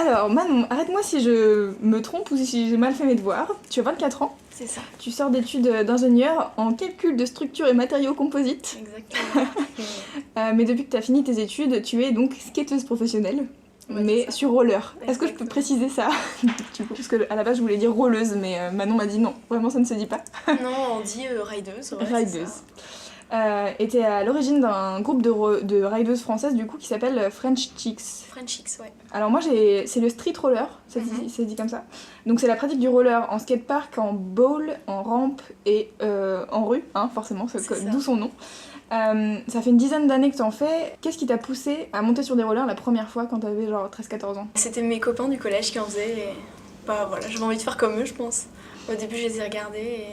Alors, Manon, arrête-moi si je me trompe ou si j'ai mal fait mes devoirs. Tu as 24 ans, C'est ça, tu sors d'études d'ingénieur en calcul de structure et matériaux composites. exactement. Mais depuis que tu as fini tes études, tu es donc skateuse professionnelle, Ouais, mais c'est ça. sur roller. Est-ce que je peux Exactement. préciser ça du coup, parce que à la base je voulais dire rolleuse, mais Manon m'a dit non, vraiment ça ne se dit pas. Non, on dit rideuse, ouais, c'est Rideuse. ça. Et t'es à l'origine d'un groupe de rideuses françaises du coup qui s'appelle French Chicks. French X, ouais. Alors moi c'est le street roller, ça se dit comme ça. Donc c'est la pratique du roller en skatepark, en bowl, en rampe et en rue, hein, forcément, C'est ça. d'où son nom. Ça fait une dizaine d'années que t'en fais. Qu'est-ce qui t'a poussé à monter sur des rollers la première fois quand t'avais genre 13-14 ans? C'était mes copains du collège qui en faisaient et bah voilà, j'avais envie de faire comme eux, je pense. Au début, je les ai regardés et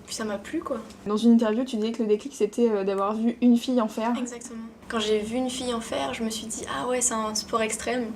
puis ça m'a plu, quoi. Dans une interview, tu disais que le déclic c'était d'avoir vu une fille en faire. Exactement. Quand j'ai vu une fille en faire, je me suis dit, ah ouais, c'est un sport extrême,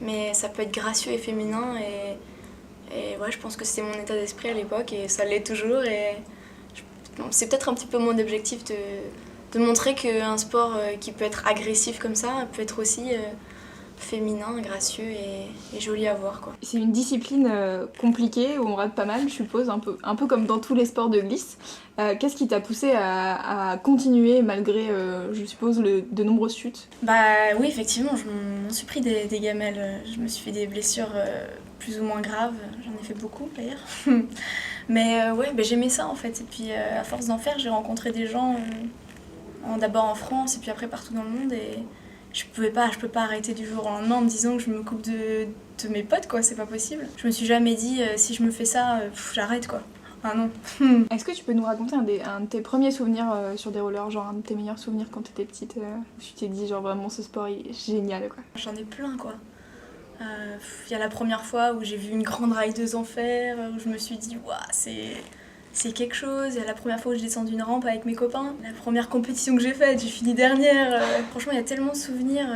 mais ça peut être gracieux et féminin et ouais, je pense que c'était mon état d'esprit à l'époque et ça l'est toujours et c'est peut-être un petit peu mon objectif de montrer qu'un sport qui peut être agressif comme ça peut être aussi féminin, gracieux et joli à voir, quoi. C'est une discipline compliquée où on rate pas mal, je suppose, un peu comme dans tous les sports de glisse. Qu'est-ce qui t'a poussé à continuer malgré, je suppose, de nombreuses chutes? Bah oui, effectivement, je m'en suis pris des gamelles. Je me suis fait des blessures plus ou moins graves. J'en ai fait beaucoup d'ailleurs. Mais ouais, bah, j'aimais ça en fait. Et puis à force d'en faire, j'ai rencontré des gens d'abord en France et puis après partout dans le monde. Et je peux pas arrêter du jour au lendemain en me disant que je me coupe de mes potes, quoi. C'est pas possible. Je me suis jamais dit si je me fais ça, j'arrête, quoi. Ah non. Est-ce que tu peux nous raconter un de tes premiers souvenirs sur des rollers, genre un de tes meilleurs souvenirs quand t'étais petite, où tu t'es dit genre vraiment ce sport il est génial quoi? J'en ai plein, quoi. Il y a la première fois où j'ai vu une grande rideuse en fer, où je me suis dit, waouh, c'est quelque chose. Il y a la première fois où j'ai descendu une rampe avec mes copains. La première compétition que j'ai faite, j'ai fini dernière. Franchement, il y a tellement de souvenirs.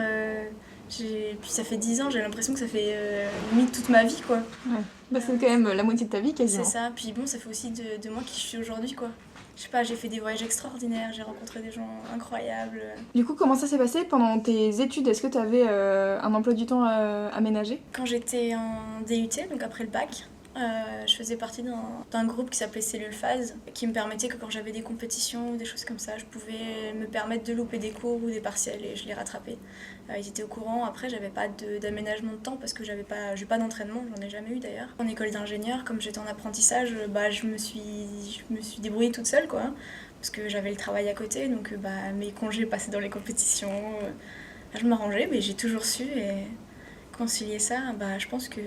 Puis ça fait 10 ans, j'ai l'impression que ça fait limite toute ma vie, quoi. Ouais. Bah, c'est quand même la moitié de ta vie quasiment. C'est ça. Puis bon, ça fait aussi de moi qui je suis aujourd'hui, quoi. Je sais pas, j'ai fait des voyages extraordinaires, j'ai rencontré des gens incroyables. Du coup, comment ça s'est passé pendant tes études? Est-ce que t'avais un emploi du temps aménagé? Quand j'étais en DUT, donc après le bac, je faisais partie d'un groupe qui s'appelait Cellule Phase, qui me permettait que quand j'avais des compétitions ou des choses comme ça, je pouvais me permettre de louper des cours ou des partiels et je les rattrapais. Ils étaient au courant. Après, j'avais pas d'aménagement de temps parce que j'ai pas d'entraînement, j'en ai jamais eu d'ailleurs. En école d'ingénieur, comme j'étais en apprentissage, bah, je me suis débrouillée toute seule, quoi, parce que j'avais le travail à côté, donc bah, mes congés passaient dans les compétitions. Je m'arrangeais, mais j'ai toujours su et concilier ça, bah, je pense que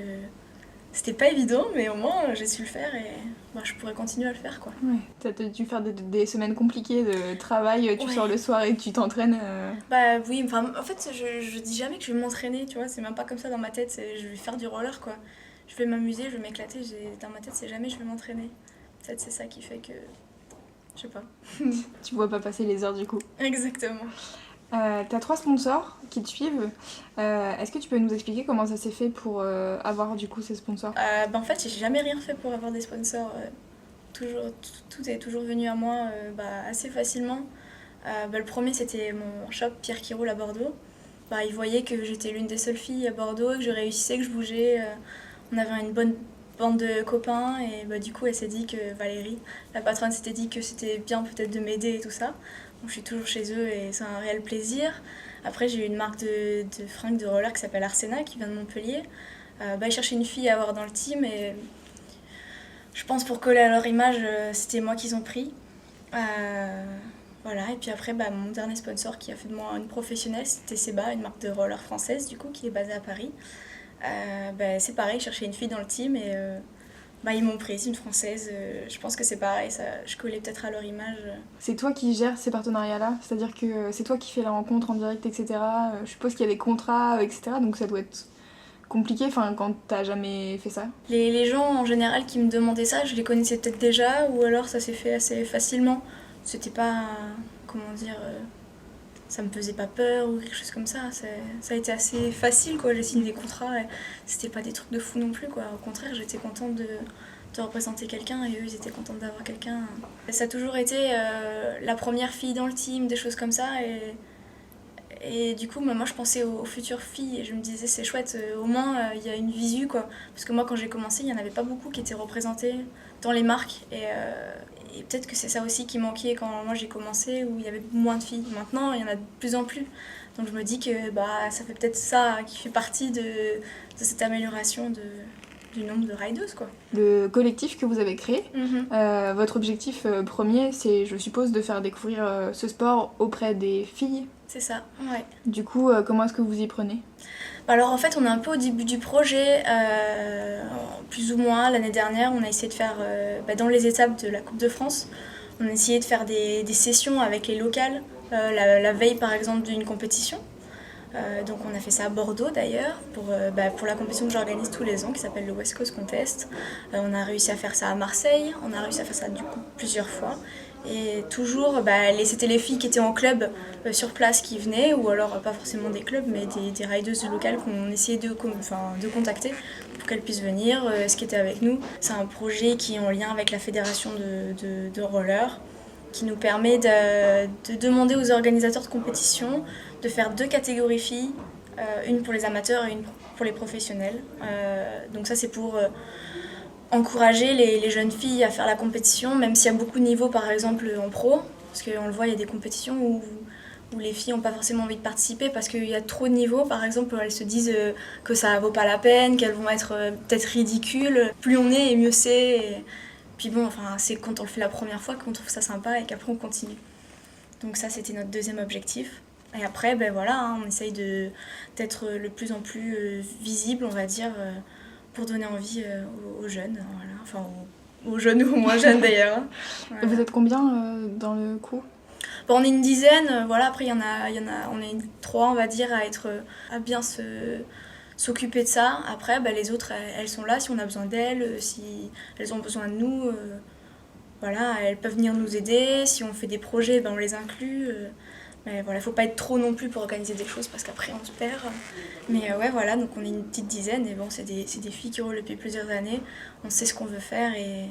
c'était pas évident, mais au moins j'ai su le faire et bah, je pourrais continuer à le faire, quoi. Ouais. T'as dû faire des semaines compliquées de travail, tu Ouais. sors le soir et tu t'entraînes. Bah oui, enfin, en fait, je dis jamais que je vais m'entraîner, tu vois, c'est même pas comme ça dans ma tête, je vais faire du roller, quoi. Je vais m'amuser, je vais m'éclater, dans ma tête, c'est jamais je vais m'entraîner. Peut-être c'est ça qui fait que. Je sais pas. Tu vois pas passer les heures du coup. Exactement. T'as 3 sponsors qui te suivent. Est-ce que tu peux nous expliquer comment ça s'est fait pour avoir du coup ces sponsors? Bah en fait, j'ai jamais rien fait pour avoir des sponsors. Toujours, tout est toujours venu à moi bah, assez facilement. Bah, le premier, c'était mon shop Pierre qui roule à Bordeaux. Bah, il voyait que j'étais l'une des seules filles à Bordeaux, que je réussissais, que je bougeais. On avait une bonne bande de copains et bah, du coup, elle s'est dit que Valérie, la patronne, s'était dit que c'était bien peut-être de m'aider et tout ça. Donc, je suis toujours chez eux et c'est un réel plaisir. Après, j'ai eu une marque de fringues de roller qui s'appelle Arsena, qui vient de Montpellier. Bah, ils cherchaient une fille à avoir dans le team et je pense pour coller à leur image, c'était moi qu'ils ont pris. Voilà, et puis après, bah, mon dernier sponsor qui a fait de moi une professionnelle, c'était Seba, une marque de roller française du coup, qui est basée à Paris. Bah, c'est pareil, ils cherchaient une fille dans le team et bah, ils m'ont prise, une française. Je pense que c'est pareil, ça, je collais peut-être à leur image. C'est toi qui gères ces partenariats-là? C'est-à-dire que c'est toi qui fais la rencontre en direct, etc. Je suppose qu'il y a des contrats, etc. Donc ça doit être compliqué quand t'as jamais fait ça. Les gens en général qui me demandaient ça, je les connaissais peut-être déjà ou alors ça s'est fait assez facilement. C'était pas, comment dire, ça me faisait pas peur ou quelque chose comme ça. Ça a été assez facile, quoi. J'ai signé des contrats et c'était pas des trucs de fou non plus, quoi. Au contraire, j'étais contente de représenter quelqu'un et eux, ils étaient contents d'avoir quelqu'un. Et ça a toujours été la première fille dans le team, des choses comme ça. Et du coup, moi je pensais aux futures filles et je me disais c'est chouette, au moins il y a une visu quoi. Parce que moi quand j'ai commencé, il n'y en avait pas beaucoup qui étaient représentés dans les marques. Et peut-être que c'est ça aussi qui manquait quand moi j'ai commencé, où il y avait moins de filles. Maintenant, il y en a de plus en plus. Donc je me dis que ça fait peut-être ça qui fait partie de cette amélioration du nombre de rideuses quoi. Le collectif que vous avez créé, Mhm. votre objectif premier, c'est, je suppose, de faire découvrir ce sport auprès des filles. C'est ça, ouais. Du coup, comment est-ce que vous y prenez? Alors en fait, on est un peu au début du projet, plus ou moins. L'année dernière, on a essayé de faire, dans les étapes de la Coupe de France, on a essayé de faire des sessions avec les locales, la veille par exemple d'une compétition. Donc on a fait ça à Bordeaux d'ailleurs, pour la compétition que j'organise tous les ans, qui s'appelle le West Coast Contest. On a réussi à faire ça à Marseille, on a réussi à faire ça du coup plusieurs fois. Et toujours, c'était les filles qui étaient en club sur place qui venaient, ou alors pas forcément des clubs, mais des rideuses locales qu'on essayait de contacter pour qu'elles puissent venir, skater avec nous. C'est un projet qui est en lien avec la fédération de roller, qui nous permet de demander aux organisateurs de compétition de faire 2 catégories filles, une pour les amateurs et une pour les professionnels. Donc ça c'est pour encourager les jeunes filles à faire la compétition, même s'il y a beaucoup de niveaux par exemple en pro, parce qu'on le voit, il y a des compétitions où les filles n'ont pas forcément envie de participer parce qu'il y a trop de niveaux, par exemple, où elles se disent que ça vaut pas la peine, qu'elles vont être peut-être ridicules. Plus on est et mieux c'est. Et puis bon, c'est quand on le fait la première fois qu'on trouve ça sympa et qu'après on continue. Donc ça, c'était notre deuxième objectif. Et après, on essaye d'être le plus en plus visible, on va dire, pour donner envie aux jeunes, voilà. Enfin aux jeunes ou aux moins jeunes d'ailleurs. Voilà. Vous êtes combien dans le crew? On est une dizaine, voilà. Après on est 3 on va dire à bien s'occuper de ça. Après les autres elles sont là si on a besoin d'elles, si elles ont besoin de nous, voilà, elles peuvent venir nous aider. Si on fait des projets, on les inclut. Mais voilà, il faut pas être trop non plus pour organiser des choses parce qu'après on se perd. Mais voilà, donc on est une petite dizaine et c'est des filles qui roulent depuis plusieurs années. On sait ce qu'on veut faire et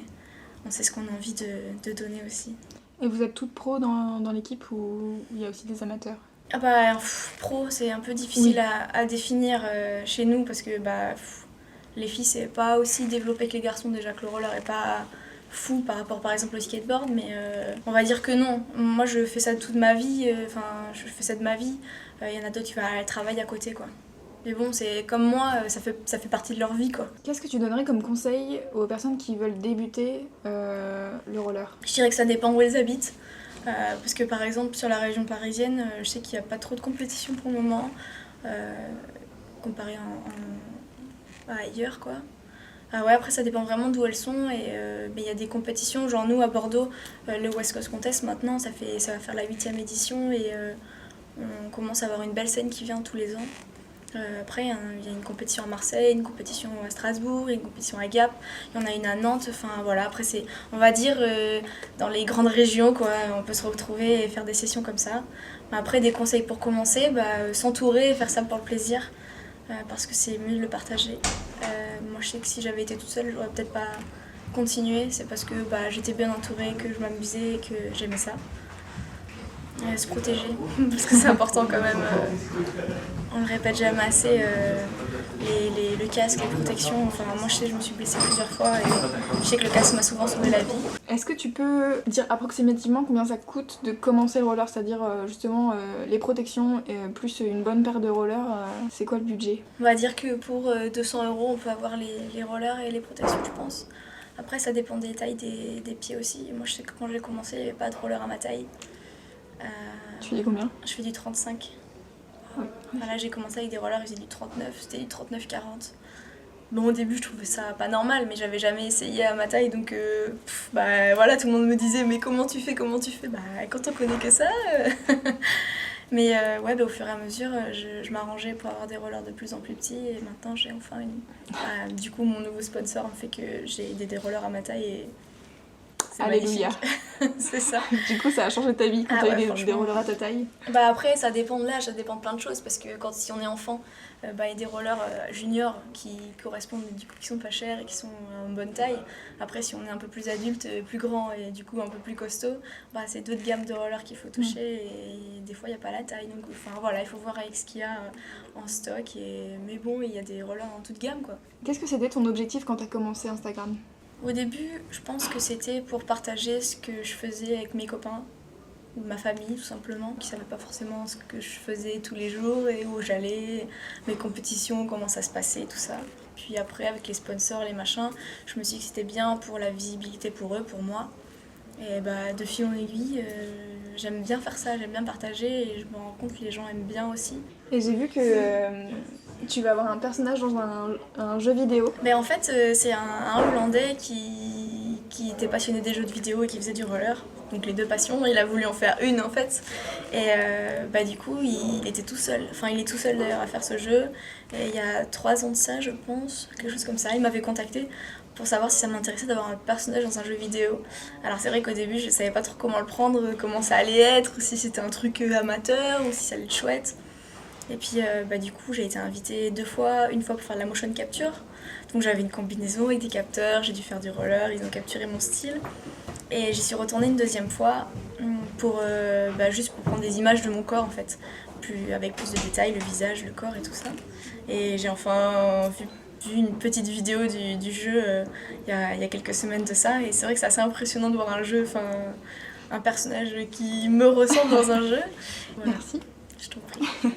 on sait ce qu'on a envie de donner aussi. Et vous êtes toutes pros dans l'équipe ou il y a aussi des amateurs? Pro, c'est un peu difficile Oui. à définir chez nous parce que les filles, c'est pas aussi développé que les garçons, déjà que le roller est pas fou par rapport par exemple au skateboard, mais on va dire que non. Moi je fais ça toute ma vie, je fais ça de ma vie. Il y en a d'autres qui travaillent à côté quoi. Mais bon, c'est comme moi, ça fait partie de leur vie quoi. Qu'est-ce que tu donnerais comme conseil aux personnes qui veulent débuter le roller? Je dirais que ça dépend où elles habitent. Parce que par exemple sur la région parisienne, je sais qu'il n'y a pas trop de compétition pour le moment, comparé à ailleurs quoi. Ouais, après ça dépend vraiment d'où elles sont et il y a des compétitions, genre nous à Bordeaux, le West Coast Contest maintenant ça va faire la 8e édition et on commence à avoir une belle scène qui vient tous les ans. Après il y a une compétition à Marseille, une compétition à Strasbourg, une compétition à Gap, il y en a une à Nantes, voilà, après c'est, on va dire, dans les grandes régions quoi, on peut se retrouver et faire des sessions comme ça. Après des conseils pour commencer, s'entourer et faire ça pour le plaisir. Parce que c'est mieux de le partager. Moi je sais que si j'avais été toute seule, j'aurais peut-être pas continué. C'est parce que j'étais bien entourée, que je m'amusais et que j'aimais ça. Se protéger, parce que c'est important quand même. On le répète jamais assez, le casque, les protections. Moi je sais, je me suis blessée plusieurs fois et je sais que le casque m'a souvent sauvé la vie. Est-ce que tu peux dire approximativement combien ça coûte de commencer le roller, c'est-à-dire justement les protections et plus une bonne paire de rollers, c'est quoi le budget? On va dire que pour 200 € on peut avoir les rollers et les protections je pense. Après ça dépend des tailles des pieds aussi. Moi je sais que quand j'ai commencé il n'y avait pas de roller à ma taille. Tu dis combien? Je fais du 35. Oui. Voilà, j'ai commencé avec des rollers, ils faisaient du 39, c'était du 39-40. Bon, au début, je trouvais ça pas normal, mais j'avais jamais essayé à ma taille, donc voilà, tout le monde me disait, mais comment tu fais? Quand on connaît que ça. Mais au fur et à mesure, je m'arrangeais pour avoir des rollers de plus en plus petits, et maintenant j'ai enfin du coup, mon nouveau sponsor me fait que j'ai des rollers à ma taille, et c'était Alléluia. magnifique. C'est ça. Du coup, ça a changé ta vie quand Ah t'as ouais, eu des franchement. rollers à ta taille. Bah après, ça dépend de l'âge, ça dépend de plein de choses, parce que si on est enfant, bah, il y a des rollers juniors qui correspondent, du coup, qui sont pas chers et qui sont en bonne taille. Après, si on est un peu plus adulte, plus grand et du coup un peu plus costaud, bah, c'est d'autres gammes de rollers qu'il faut toucher et des fois, il n'y a pas la taille. Donc, enfin voilà, il faut voir avec ce qu'il y a en stock. Mais bon, il y a des rollers en toute gamme, quoi. Qu'est-ce que c'était ton objectif quand t'as commencé Instagram? Au début, je pense que c'était pour partager ce que je faisais avec mes copains, ou ma famille tout simplement, qui ne savaient pas forcément ce que je faisais tous les jours et où j'allais, mes compétitions, comment ça se passait, tout ça. Puis après, avec les sponsors, les machins, je me suis dit que c'était bien pour la visibilité pour eux, pour moi. Et bah, de fil en aiguille, j'aime bien faire ça, j'aime bien partager et je me rends compte que les gens aiment bien aussi. Et j'ai vu que tu vas avoir un personnage dans un jeu vidéo. Mais en fait, c'est un Hollandais qui était passionné des jeux de vidéo et qui faisait du roller. Donc les deux passions, il a voulu en faire une en fait. Et bah, du coup, il était tout seul. Enfin, il est tout seul d'ailleurs à faire ce jeu. Et il y a 3 ans de ça, je pense, quelque chose comme ça. Il m'avait contacté pour savoir si ça m'intéressait d'avoir un personnage dans un jeu vidéo. Alors c'est vrai qu'au début, je savais pas trop comment le prendre, comment ça allait être, si c'était un truc amateur ou si ça allait être chouette. Et puis bah, du coup, j'ai été invitée 2 fois, une fois pour faire de la motion capture. Donc j'avais une combinaison avec des capteurs, j'ai dû faire du roller, ils ont capturé mon style. Et j'y suis retournée une 2e fois pour, bah, juste pour prendre des images de mon corps en fait, avec plus de détails, le visage, le corps et tout ça. Et j'ai enfin vu une petite vidéo du jeu il y a quelques semaines de ça. Et c'est vrai que c'est assez impressionnant de voir un personnage qui me ressemble dans un jeu. Voilà. Merci. Je t'en prie.